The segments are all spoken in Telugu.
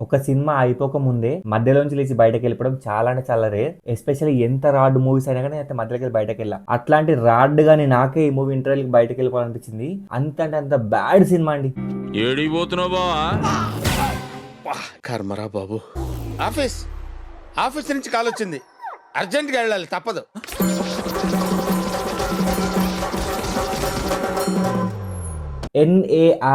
ఒక సినిమా అయిపోక ముందే మధ్యలోంచి లేచి బయటకు వెళ్ళిపోవడం చాలా అంటే చాలా రేర్. ఎస్పెషల్లీ ఎంత రాడ్ మూవీస్ అయినా కానీ అయితే మధ్యలోకి వెళ్ళి బయటకు వెళ్ళా. అట్లాంటి రాడ్ గానీ నాకే ఈ మూవీ ఇంటర్వెల్కి బయటకు వెళ్ళిపోవాలనిపించింది. అంత అంటే అంత బ్యాడ్ సినిమా అండి. కర్మరా బాబు. ఆఫీస్ నుంచి కాల్ వచ్చింది, అర్జెంట్గా వెళ్ళాలి, తప్పదు.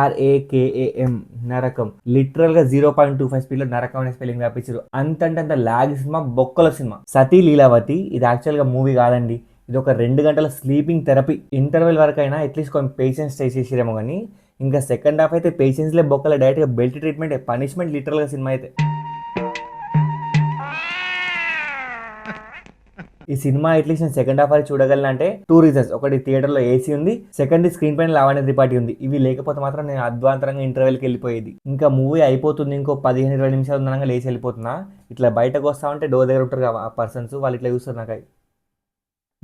NARAKAM నరకం. లిటరల్ గా 0.25 స్పీడ్ లో నరకం అనే స్పెల్లింగ్ వ్యాపించారు. అంత లాగ్ సినిమా, బొక్కల సినిమా. సతీ లీలావతి ఇది యాక్చువల్ గా మూవీ కాదండి. ఇది ఒక 2 గంటల స్లీపింగ్ థెరపీ. ఇంటర్వెల్ వరకు అయినా అట్లీస్ట్ కొన్ని పేషెన్స్ స్టే చేసిరేమో కానీ ఇంకా సెకండ్ హాఫ్ అయితే పేషెన్స్ లే బొక్కల డైరెక్ట్ గా బెల్ట్ ట్రీట్మెంట్, పనిష్మెంట్ లిటరల్ గా సినిమా అయితే. ఈ సినిమా అట్లీస్ట్ నేను సెకండ్ హాఫ్ అది చూడగలను అంటే 2 రీజన్స్. ఒకటి థియేటర్ లో ఏసీ ఉంది, సెకండ్ స్క్రీన్ పైన లావణ్య త్రిపాఠి ఉంది. ఇవి లేకపోతే మాత్రం నేను అద్వాంతరంగా ఇంటర్వెల్కి వెళ్ళిపోయేది. ఇంకా మూవీ అయిపోతుంది, ఇంకో 15-20 నిమిషాలు ఉందనగా లేచి వెళ్ళిపోతున్నా. ఇట్లా బయటకు వస్తా ఉంటే డోర్ దగ్గర ఉంటారు ఆ పర్సన్స్, వాళ్ళు ఇట్లా చూస్తారు నాకు అయి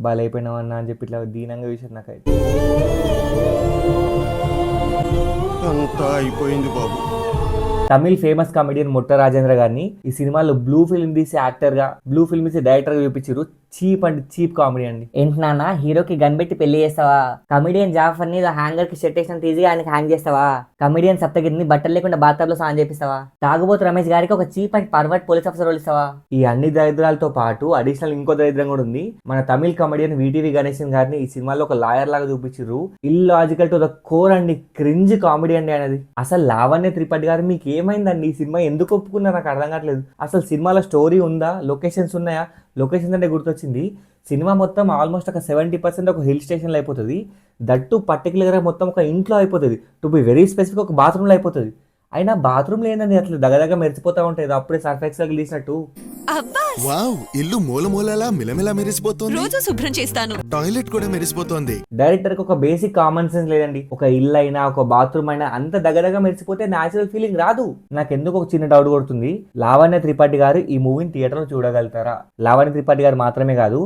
బాగా అయిపోయినావు అన్న అని చెప్పి ఇట్లా దీనంగా చూసారు నాకు అయి. అంతా అయిపోయింది బాబు. తమిళ్ ఫేమస్ కామెడియన్ ముట్ట రాజేంద్ర గారిని ఈ సినిమాలో బ్లూ ఫిల్మ్ తీసే యాక్టర్ గా, బ్లూ ఫిల్మ్ తీసే డైరెక్టర్ గా చూపించారు. చీప్ అండ్ చీప్ కామెడీ అండి. ఏంటి నాన్న హీరోకి గన్ పెట్టి పెళ్లి చేస్తావా? కమిడియన్ జాఫర్ ని హ్యాంగర్ కి షర్ట్ వేసిన ఈజీగా ఆయనకి హ్యాంగ్ చేస్తావా? కమిడియన్ సప్తగిరిని బట్టలు లేకుండా బాత్టబ్ లో స్నానం చేపిస్తావా? తాగుబోతు రమేష్ గారికి ఒక cheap and pervert police officer role ఇస్తావా? ఈ అన్ని దరిద్రాలతో పాటు అడిషనల్ ఇంకో దరిద్రం కూడా ఉంది. మన తమిళ్ కమెడియన్ వీటీవీ గణేశన్ గారిని ఈ సినిమాలో ఒక లాయర్ లాగా చూపించారు. ఇల్లాజికల్ టు ద కోర్ అండి. క్రింజ్ కామెడీ అండి అనేది. అసలు లావణ్య త్రిపాఠి గారు మీకు ఏమైందండి? ఈ సినిమా ఎందుకు ఒప్పుకున్నారు నాకు అర్థం కావట్లేదు. అసలు సినిమాలో స్టోరీ ఉందా? లొకేషన్స్ ఉన్నాయా? లొకేషన్స్ అంటే గుర్తొచ్చింది, సినిమా మొత్తం ఆల్మోస్ట్ ఒక 70% ఒక హిల్ స్టేషన్లో అయిపోతుంది. దట్టు పర్టికులర్గా మొత్తం ఒక ఇంట్లో అయిపోతుంది. టు బి వెరీ స్పెసిఫిక్ ఒక బాత్రూంలో అయిపోతుంది. అయినా బాత్రూంలో ఏంటండి అట్లా దగదగ మెరిసిపోతా ఉంటాయి, అప్పుడే సర్ఫెక్స్ తీసినట్టు. వావ్, ఇల్లు మూలలా మిలమిలా మెరిసిపోతుంది. రోజు శుభ్రం చేస్తాను. టాయిలెట్ కూడా మెరిసిపోతుంది. డైరెక్టర్ కి ఒక బేసిక్ కామన్ సెన్స్ లేదండి. ఒక ఇల్లు అయినా ఒక బాత్రూమ్ అయినా అంత దగదగ మెరిసిపోతే న్యాచురల్ ఫీలింగ్ రాదు. నాకు ఎందుకు ఒక చిన్న డౌట్ కొడుతుంది, లావణ్య త్రిపాఠి గారు ఈ మూవీని థియేటర్ లో చూడగలుగుతారా? లావణ్య త్రిపాఠి గారు మాత్రమే కాదు,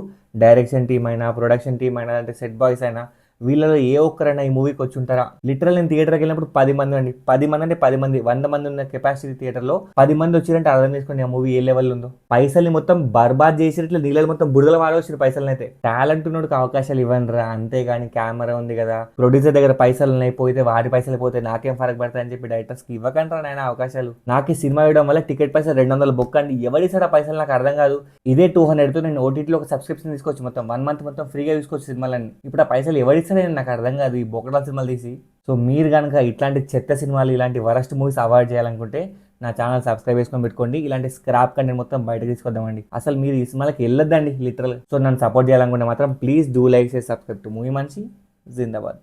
డైరెక్షన్ టీం అయినా, ప్రొడక్షన్ టీం అయినా, అంటే సెట్ బాయ్స్ అయినా, వీళ్ళలో ఏ ఒక్కరైనా ఈ మూవీకి వచ్చి ఉంటారా? లిటరల్ నేను థియేటర్కి వెళ్ళినప్పుడు 10 మంది అండి. 10 మంది అంటే 10 మంది, 100 మంది ఉన్న కెపాసిటీ థియేటర్లో 10 మంది వచ్చిరంటే అర్థం చేసుకోండి ఆ మూవీ ఏ లెవెల్ ఉందో. పైసల్ని మొత్తం బర్బాద్ చేసి ఇట్లా నీళ్ళు మొత్తం బురదలు వాడవచ్చిన పైసలు అయితే. టాలెంట్ ఉన్నోడికి అవకాశాలు ఇవ్వండి రా, అంతేగాని కెమెరా ఉంది కదా, ప్రొడ్యూసర్ దగ్గర పైసలు ఉన్నాయి, పోతే వాటి పైసలు పోతే నాకేం ఫరక్ పడతాయి అని చెప్పి డైరెక్టర్స్ కి ఇవ్వకంటారా నాయన అవకాశాలు. నాకు ఈ సినిమా ఇవ్వడం వల్ల టికెట్ పైసలు 200 బొక్క అండి. ఎవరిసారు ఆ పైసలు నాకు అర్థం కాదు. ఇదే 200తో నేను ఓటీటీలో ఒక సబ్స్క్రిప్షన్ తీసుకోవచ్చు, మొత్తం 1 మంత్ మొత్తం ఫ్రీగా తీసుకోవచ్చు సినిమాలన్నీ. ఇప్పుడు ఆ పైసలు ఎవరిస్తారని నాకు అర్థం కాదు ఈ బొక్కడా సినిమాలు తీసి. సో మీరు కనుక ఇట్లాంటి చెత్త సినిమాలు, ఇలాంటి వరస్ట్ మూవీస్ అవాయిడ్ చేయాలనుకుంటే నా ఛానల్ సబ్స్క్రైబ్ చేసుకొని పెట్టుకోండి. ఇలాంటి స్క్రాప్ కంటెంట్ మొత్తం బయటకు తీసుకొద్దామండి. అసలు మీరు ఈ సినిమాలకి వెళ్ళొద్దండి లిటరల్. సో నన్ను సపోర్ట్ చేయాలనుకుంటే మాత్రం please do like, subscribe to movie మంచి. జిందాబాద్.